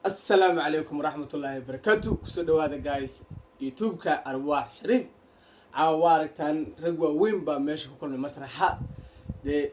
السلام عليكم ورحمة الله وبركاته. كسر هذا جايز يوتيوب كأرواح شريف عوارتان رجوا وين بمشي كل مسرح ده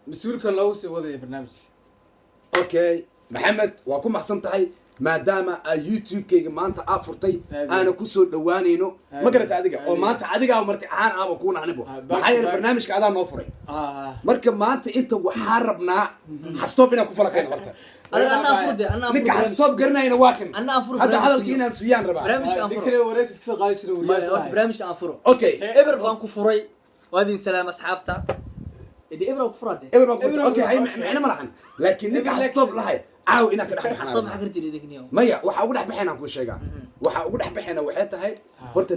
مسؤول كان لوسي وضع برنامج. اوكي محمد واكون محسن تحي ما دام اليوتيوب كي ما انت افرتي انا كسو دوانينو ما قرأت عاديك او ما انت عاديك او مرتي عان ابا كون عنبو maxay barnaamijka adaa noo furay marka maanta inta waxaan rabnaa xastoob inaan ku falaqayno horta انا افرض ninka xastoob garanayna waa kan انا افرض hadda hadalkii inaan siiyaan rabaa برنامج كان ذكر فرو ورئيس كسر قايد شنو ما برنامج كان فرو okay ابر بان كفري وهذه سلام اصحابته دي ابر وكفرات eber baan ku okay hay macna ma lahan laakiin ninka xastoob lahay caaw inaan ka dhaxbaxno اصلا ما حقرتي لي ذيك اليوم maya waxa ugu dhaxbaxayna ku sheegaa waxa ugu dhaxbaxayna waxay tahay horta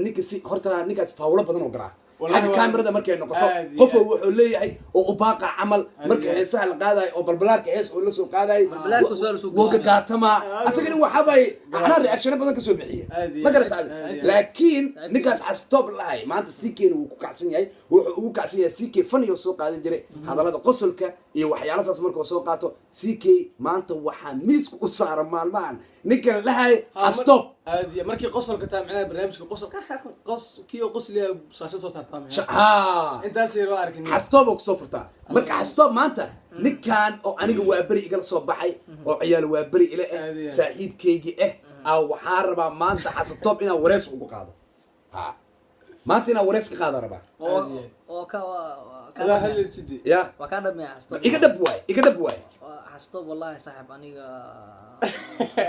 ninkaas faawlo badan oo garaa حاجة كاميرا مركي نقطة قفوا وحوليه أو باقة عمل مركي حسها القاضي أو بالبلارك حس ولا سوق قاضي وقاتما أصلاً هو حباي أنا رياكشن بدنا كسر بحية ما قدرت لكن نكاس عستوب لاي ما أنت سيكين وكعسين وكعسين سيكي فني وسوق قاضي جري هذا لا قصلك يوحي على أساس مركو سوقاته سيكي ما أنت وحميسك وصار مال نكال لهاي عستوب هذه مركي قصر كتاب معنا برنامج قصر قص كيو قص لي شاشة صوت تام ها أنت سير وارك حستوب وكسوفرتا مركي حستوب ما أنت نكان أو أنا وابري إقل صباحي أو عيال وابري إلى ساحب كيجي أو حاربا ما أنت حستوب إنا ورث وقاضي ها ما أنت إنا ورث قاضي ربا هذا هل السدي يا وكان ما حستوب إيجا دبواي حستوب والله يا صاحب أنا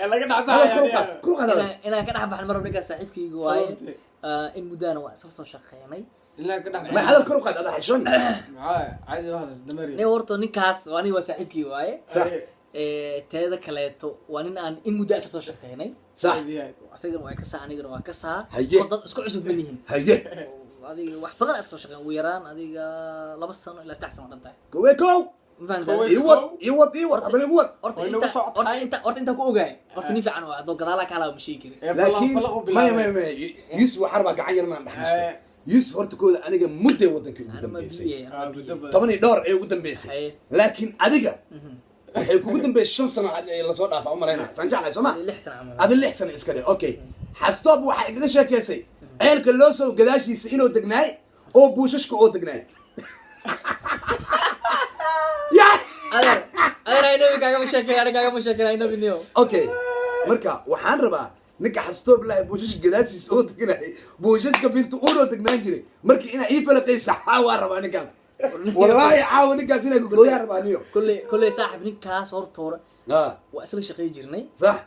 لا كنا عبها كروك هذا أنا كان أحب المرة بنيجا صاحب كي جواي المدانة وأساسا شقيني لا كنا ما هذا الكروك هذا حشون معاه عادي هذا دمري ني ورطو نكاس وأنا وصاحب كي جواي صح تهذا كلاته وأنا المدانة أساسا شقيني صح أسيقن وأكسا أنا قرا وأكسا هيا وضد اسكو عصب منهم هيا هذه واحد بدل أساسا شقيني ويران هذه لبس سنة لا استحسن مرتين كويكو فهمت يوط هذا يوط أنت كوجاي أرتني في عنوان دو قضالك على مشيكري لكن ما يوسف حربا قعيرنا نحن يوسف هرتكود أنا مدة ودنك قدام بيسي طبعا دور إيه قدام بيسي لكن أديك waxay kugu dambeeyay 5 sano la soo dhaafay umalayna san jaclay Soomaa hada li xsan iska dhig okay xastoob waxa iga sheekeysay ceelka loo soo gadaashiisa inuu degnaay oo buushashka oo degnaay ya أنا إنه كاغا مشاكل أنا كاغا مشاكل إنه بنيو okay marka waxaan rabaa ninka xastoob la buushashka gadaashiisa oo degnaay buushashka bintu oo degnaan jiray markii ina ii falaqaysa waa rabaa ninkaas والله عاون قاسينا يقولوا يا ربانيو كل صاحب نكاس هورتور وأصل شقي جرني صح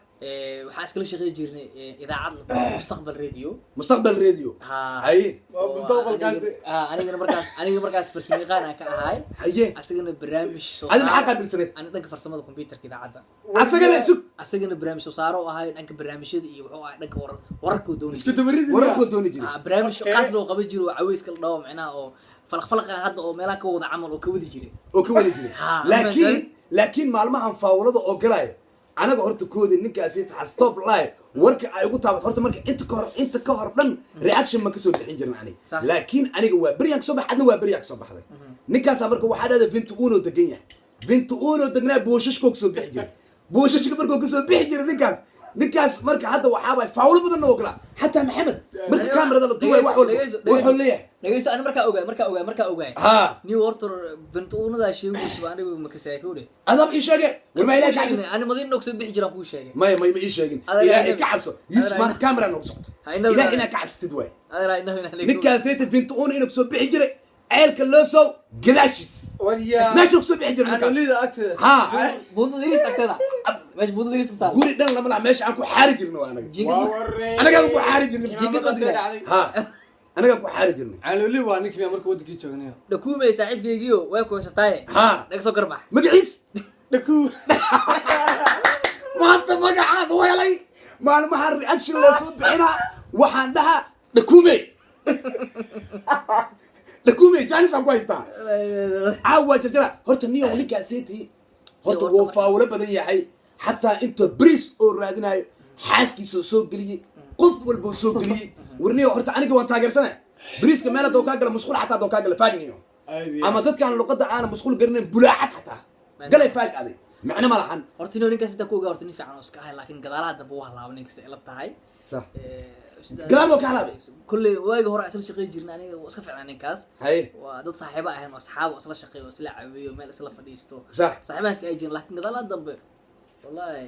وحاسكل شقي جرني إذاعة مستقبل راديو هاي مستقبل قاسي أنا مركز فرسمي قانا كهاي هاي أسجن برنامج أنا محقق بالسنة أنا دنك فرسمة الكمبيوتر كذا عدا أسجن برنامج صاروا وهاي دنك برنامج دي وهو دنك وركو دوني وركو دوني برنامج قصده قبل جرو عويس كل دوم معناه أو فلق هذا أو ملاك وضع عمل وكودي جري لكن معلومة فاولة أو قراية أنا قهرت كودي إنك أسيت حستوب لايف ورك أيقو تابت هرت مرك أنت كهر لن رياكشن ما كسر الحين جرنا عليه لكن أنا جوا برياك صباح عندنا برياك صباح هذا نكاس أمرك واحد هذا فينت أونو دقنا بوشش كوكسو بيحجر بوشش كبر كوكسو بيحجر نكاس مرك هذا وحابة فاولة بدنا وقرا حتى محمد مرك كاميرا هذا الطويل وحوليه نجيس أنا مركا أوجاي نيو أرتر بنتونا ذا شيء وسباني بمكساكوري أنا إيش أجي وما إيش أنا مدين نقصد بحجرة كل شيء ما إيش أجي إلهي كعبسه يسمع كاميرا نقصد إلهي أنا كعبس تدوي نكاسيت بنتونا نقصد بحجرة عيلك اللوسو جلاشيس ماشي نقصد بحجرة نكاس بودو دريس أكتر مش بودو دريس بتاع قولي ده لما ماشي عنكو حارج إنه أنا قام حارج إنه أنا قام حارج إنه على اللي وانك يا مركو ودك يجوني دكومة يساعد جيجيو وياكو ستاي نقصو كربح مقعيس دكو ما أنت مقعد ويلي ما هالرياكشن اللي صوت بعينها وحندها دكومة جاني سامبويستا عاوة جرا هرت النية ولك أسيتي هرت وفا ولا بدني حي حتى أنت بريس أو رادنا حاسكي سوق قلي قف والبوسوق قلي ورني هرت أنا كمان تاجر سنة بريس كمان دوكا قال مسخول حتى دوكا قال فاجنيو أما ضد كان اللقطة أنا مسخول قرنين بلاعت حتى قال فاج هذه macna ma lahan horta inuu ninkaas inta ku ogaa horta nin fiican oo iska ahay laakiin gadaalaha dambe waa laaba ninkaas ila tahay sax gadaal buu ka halaabay kulley waagi hore isla shaqeey jirnay aniga waa iska fiicnaa ninkaas hay waa dad saaxiibo ahayn oo asxaab oo isla shaqeeyo isla caawiyo meel isla fadhiisto sax saaxiibahaas ka ay jireen laakiin gadaalaha dambe wallahi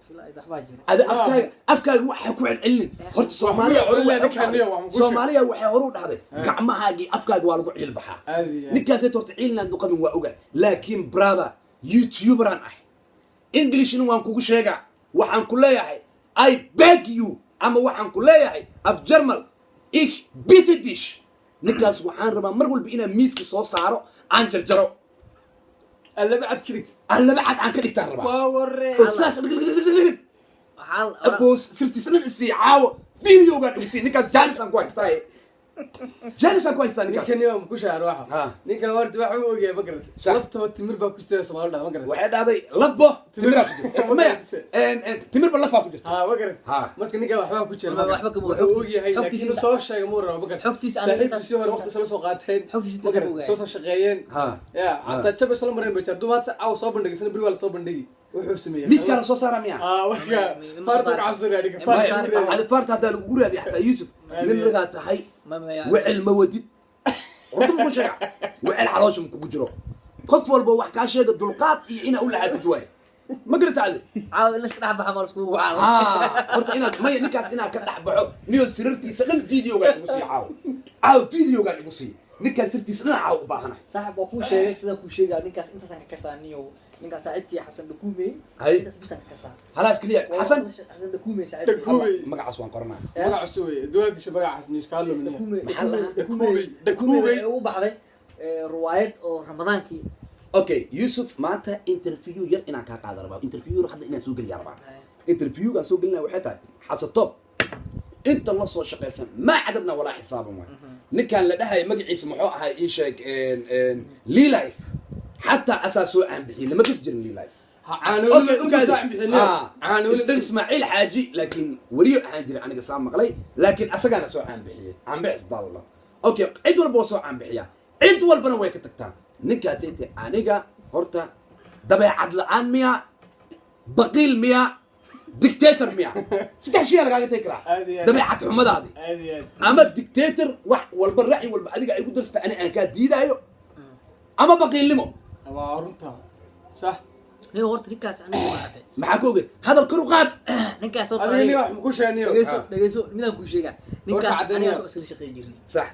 filaa waxbaa jiro ada afkaaga waxa ku celcelin horta Soomaaliya waxay hor u dhahday gacmahaagii afkaaga waa lagu ciil baxaa ninkaas horta ciilna du qabin waa oga laakiin brother youtuberan ah englishna waan kugu sheegaa waxaan ku leeyahay I beg you ama waxaan ku leeyahay af German ich bitte dich ninkaas waxaan rabaa mar walba inaan miiska soo saaro aan jarjaro اللبعت كريت اللبعت عن كده ترى ووري أساس أبوس سرتي سنة الساعة فيديو قاعد يصير نكاس جالس أنا كويس تاي جالس أنا كويس تاي نكاس كان يوم كوشة أروحه نيكا ورد بحوه وجا بقرة لفته تمر بكوشة سماه الله بقرة واحد هذا لفه تمر ما تمر باللفة بقرة ها بقرة مركز نيكا بحوه كوشة وجا هاي لكن صوش شيء مرة بقرة حكتيس أنا بسيوها وقت سلسة وقاتين حكتيس بقرة صوص شغيين يا حتى تشبه سلام مرين بيتر دوات أو صوب بندقي سنة بريوال صوب بندقي وحسمية ميس كان صوص صار مياه وكا فرد عبزر يعني على فرد هذا الجوري هذه حتى يوسف من رجعت هاي وعل مودد رطب مشجع وعل عراشم كوجرو خف والبا وحكا شيء الدلقات إنا أقول لها تدوي ما قلت عليه عاو الناس كده حبة حمار سكوب وعال قلت إنا ما ينكاس إنا كده حبة نيو سرتي سلم فيديو قاعد يبصي عاو فيديو قاعد يبصي نكاس سرتي سلم عاو باهنا صاحب وكل شيء سيدا كل شيء قال نكاس أنت سانك كسانيو نكاس ساعدك حسن دكومي هاي بس سانك كسان خلاص كليا حسن دكومي ساعدك مقع عصوان قرنا مقع عصوي دوك شبقع حسن يشكال له من دكومي وبعدين رواية أو رمضان كي اوكي يوسف ما انت انترفيو ير انا كا قادر باب انترفيو حد انا سوق يا ربع انترفيو كان سوق لنا وحتى حسب توب انت ما سو شقيسن ما عددنا ولا حساب ما نكان لدهي مقعيس مخو اهي اي شيك ان لي لايف حتى اساسو عن بخي لما تسجل لي لايف عانوني ساعه بخي عانوني اسماعيل حاجي لكن وريو حاجي انا قسام مقلي لكن اسغانا سو عن بخي عن بحث الله اوكي عيد والبو سو عن بخيا عيد والبنا way ka tagtaan ninkaasayte aniga horta dabeecad la'aan miya baqiil miya dictator miya saddex shay lagaaga tagi karaa dabeecad xumadaadi ama dictator wax walba raaci walba adiga ay ku darsta ani aan kaa diidaayo ama baqiilnimo waa runta sax niyo horta ninkaas aniga maartay maxaa ku ogay hadal kor u qaad ninkaas horta aniga wax ku sheegnayo dhageyso midaan ku sheega ninkaas aniga soo isla shaqeey jirnay sax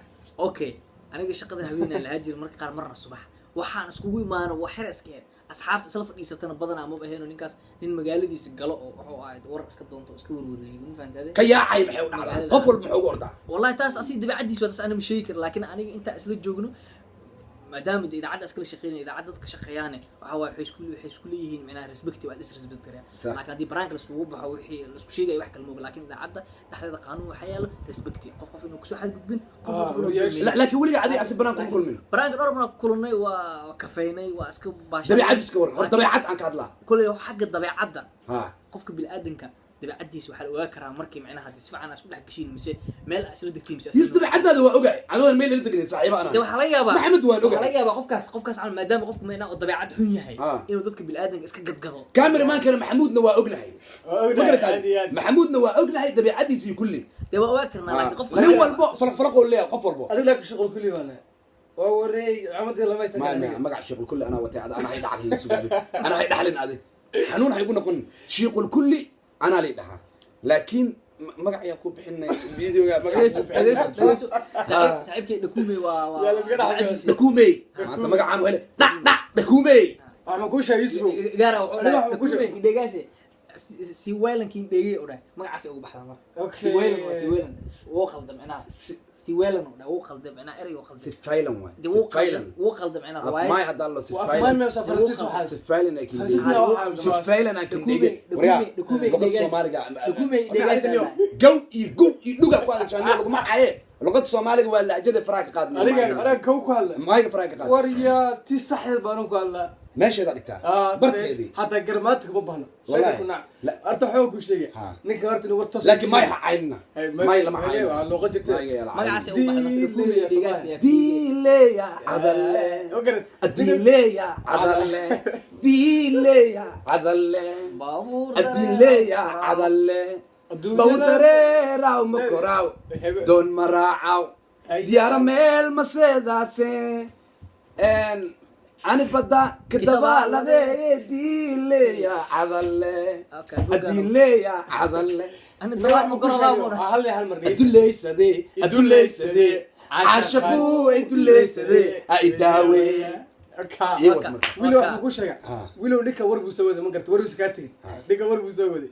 okay aniga shaqada haweenay la hajir marka qaar marna subax waxaan iskugu imaano wax xir iskeed asxaabta isla fadhiisatana badanaa ma baheeno ninkaas nin magaaladiisa galo oo wuxuu ahayd war iska doonto iska warwareeyay ma fahantaade ka yaacay maxay u dhacdaa qof walba maxuu ugu ordaa wallahi taas asi dabacadiisa waa ana ma sheegi kar laakiin aniga inta isla joogno maadaama idaacadda iskala shaqeynay idaacadda dadka shaqeeyaane waxa waa waxay isku leeyihiin macnaha respect waa respect karaya laakiin haddii baraanka laskugu baxo wixii lasku sheegay wax kale mooga laakiin idaacadda dhexdeeda qaanuun waxa yaalo respect qof inuu kusoo xadgudbin laakiin weliga adiga asi banaanka ku kulmin baraanka dhowr bana kulunay waa kafeynay waa iska baashay dabeecad iska war dabeecad aan ka hadlaa kulay xagga dabeecadda qofka bilaadanka dabeecadiisa waxa la ogaa karaa markii macnaha hadii si fiican isku dhex gashiin mise meel isla degtiin mise yus dabeecadaada waa ogaay adoon meel la degnin saaxiibo ana waxa laga yaabaa maxamed waan ogaay waxa laga yaabaa qofkaas aan maadaama qofku meena oo dabeecad xun yahay inuu dadka bilaadanka iska gadgado cameraman kana maxamuudna waa ognahay maxamuudna waa ognahay dabeecadiisa kulli waa ogaa karnaa laakiin qofka nin walbo falaq oo leeyahay qof walbo adiga laakiin shaqo kulli wala ووري عمدي الله ما يسكت ما مقع شيخ الكل انا وتي انا هي دحل سؤال انا هي دحلن ادي حنون هيكون نكون شيخ الكل انا لي دحا لكن مقع يا كوب حنا فيديو مقع صاحبك دكومي دكومي انت مقع عام ولا لا دكومي انا كوش يوسف غارا دكومي دغاسي si weelankii dhegay oo dhahay magacaas ugu baxda mar si weelan woo khaldam macnaha si weelan oo dhahay woo khaldam macnaha erey oo khaldam si failan waay woo khaldam macnaha waay ma hadda la si failan ma soo faransiis waxa si failan ay kin dhegay si failan ay kin dhegay دكومي Soomaaliga دكومي دغاسي gow iyo dhuga ku hadashaan lagu macaye luqad Soomaaliga waa lahjada faraaq qaadnay aniga kow ku hadla maayga faraaq qaad wariya ti saxid baan ku hadla ماشي هذا دكتور برتدي حتى قرماتك ببهنا شكلنا أنت حوك وشيء نك هرت نور تصل لكن ما يحعلنا ما يلا معايا اللغة جت ما قاعد أسوي بحنا دكومي دغاسي دي لي يا عدل دي لي يا عدل diileya cadalle baabuur adileya cadalle bawr dareeraw ma koraaw doon ma raacaw diyaara meel ma seedaase ani badda kadabaalade diileya cadalle adileya cadalle ana dawaad ma gorodaa mura hal mar aduleysade caashaqu aduleysade aidaawe wilow ku sheega wilow ninka war buu soo waday ma garta war buu ka tagay ninka war buu soo waday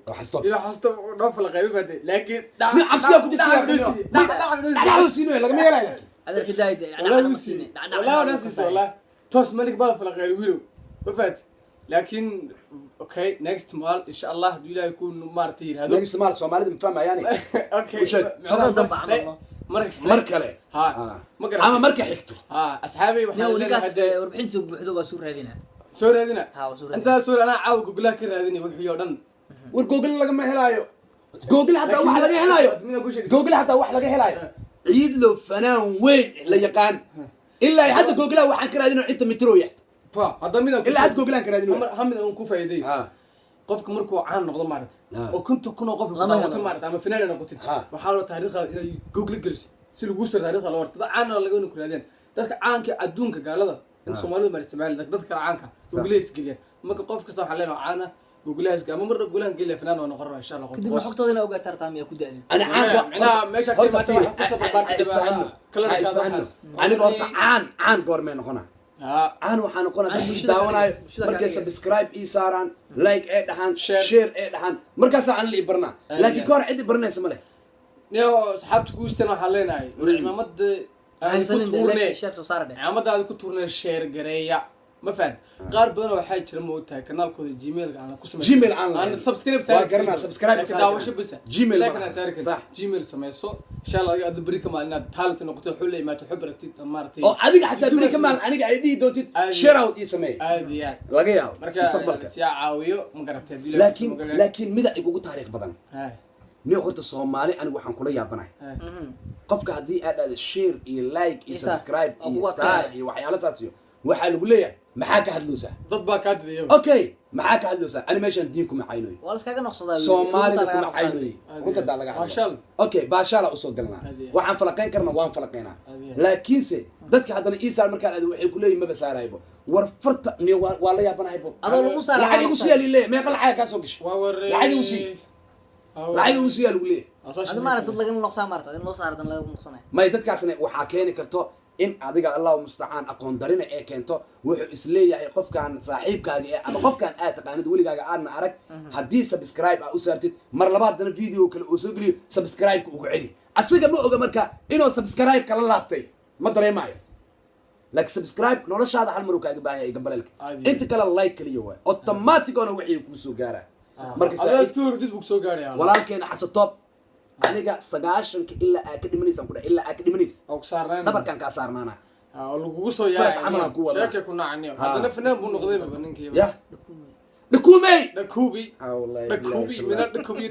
ila hasto dhoof la qayb baad laakiin mi absiya ku jirtaa sino laga ma yaraay adar hidaayada wala nasiis wala toos malik baa la qayb wilow ma faat laakiin okay next mal insha Allah haduu ilaahay ku maartay yiraahdo next mal Soomaalida ma fahmayaan okay todoba damba amalno mar kale ma garan ama marka xigto asxaabi waxaan leeyahay warbixinta buuxdo waa soo raadina inta soo ana caaw Google ka raadinay wuxuu dhan war Google laga ma helaayo Google hatta wax laga helaayo Google hatta wax laga helaayo ciid lo fanaan weyn la yaqaan ilaa hadda Google waxaan ka raadinay inta metroya hadda mid ilaa hadda Google aan ka raadinay hamid aan ku faa'iiday qofka markuu caan noqdo maaragtay oo kunta kun qof noqdo maaragtay ama finaan noqotid waxa la taariikhda inay Google galis si lagu soo taariikhda la warto caan laga inuu ku raadin dadka caanka adduunka gaalada in Soomaalidu ma isticmaal dadka caanka Google is geliyaan marka qof kasta waxa leeyahay caana Google is ama marna Google geliya finaan oo noqon insha Allah kadib xogtooda ina ogaa tartaam iyo ku daadin ana ina meesha ka maanta wax ku soo barbaartay kala aniga horta caan goormee noqona aan waxaan noqonaa dad daawanayo markay subscribe ii saaraan like ee dhahan share ee dhahan markaas aan la ibarnaa laakiin koor cid ibarnaysa ma leh niyo saxaabtu ku istaan waxa leenahay imaamada ay ku tuurnay imaamada ku tuurnay share gareeya ma fahad qaar badan waxa jira ma ogtahay kanaalkooda Gmail aan ku sameeyo Gmail aan subscribe waa garna subscribe daawasho bisa Gmail laakiin saarka Gmail sameeyo insha Allah aad bari kama inaad talent noqoto xul ay maato xubratid maartay oo adiga xataa bari kama aniga ay dhii doontid share out ii sameey aadiya laga yaabo mustaqbalka si caawiyo ma garatay laakiin mida igu taariikh badan niyo horta Soomaali anigu waxaan kula yaabanahay qofka hadii aad aad share iyo like iyo subscribe iyo share iyo waxyaalo saasiyo waxa lagu leeyahay maxaa ka hadloosa dad baa ka hadlaya okay maxaa ka hadloosa animation diinku ma caynooy wala iskaga noqsadaa Soomaalidu ma caynooy kunta daa laga hadlaa okay baashala usoo galnaa waxaan falaqeyn karna waan falaqeynaa laakiin se dadka hadana Isa markaa aad waxay ku leeyihiin ma basaaraybo war farta ni waa la yaabanaybo adoo lagu saaray lacag ugu sii leeyahay meeqa lacag ka soo gashay lacag ugu sii lagu leeyahay hada ma dad laga noqsaa maarta in loo saaro dan laga noqsanay may dadkaasna waxa keeni karto in adiga Allahu musta'an aqoon darina ee keento wuxuu isleeyahay qofkan saaxiibkaaga ama qofkan aad taqaanid waligaaga aadna arag hadii subscribe aad u saartid mar labaad dana video kale oo soo galiyo subscribe ku ugu celi asaga ma oga marka inuu subscribe kala laabtay ma dareemayo like subscribe noloshaada hal mar uu kaaga baahan yahay gabalelka inta kale like kaliya waa automatic oo wixii ku soo gaara marka saaxiibku hurdid buu soo gaaraya walaalkeena xasatoob aniga 90 ilaa aad ka dhimanaysan ku ilaa aad ka dhimanays oo saarnaan dabarkan ka saarnaana lagu soo yaacay sheekay ku nacaniyo hadana fanaan buu noqday ninkii ya dhakuumay mina dhakuubi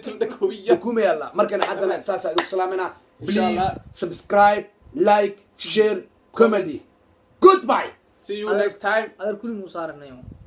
dhakuumay alla markana hadana saasa idinku salaamina please subscribe like share comment goodbye see you next time adar kulli musaaranayo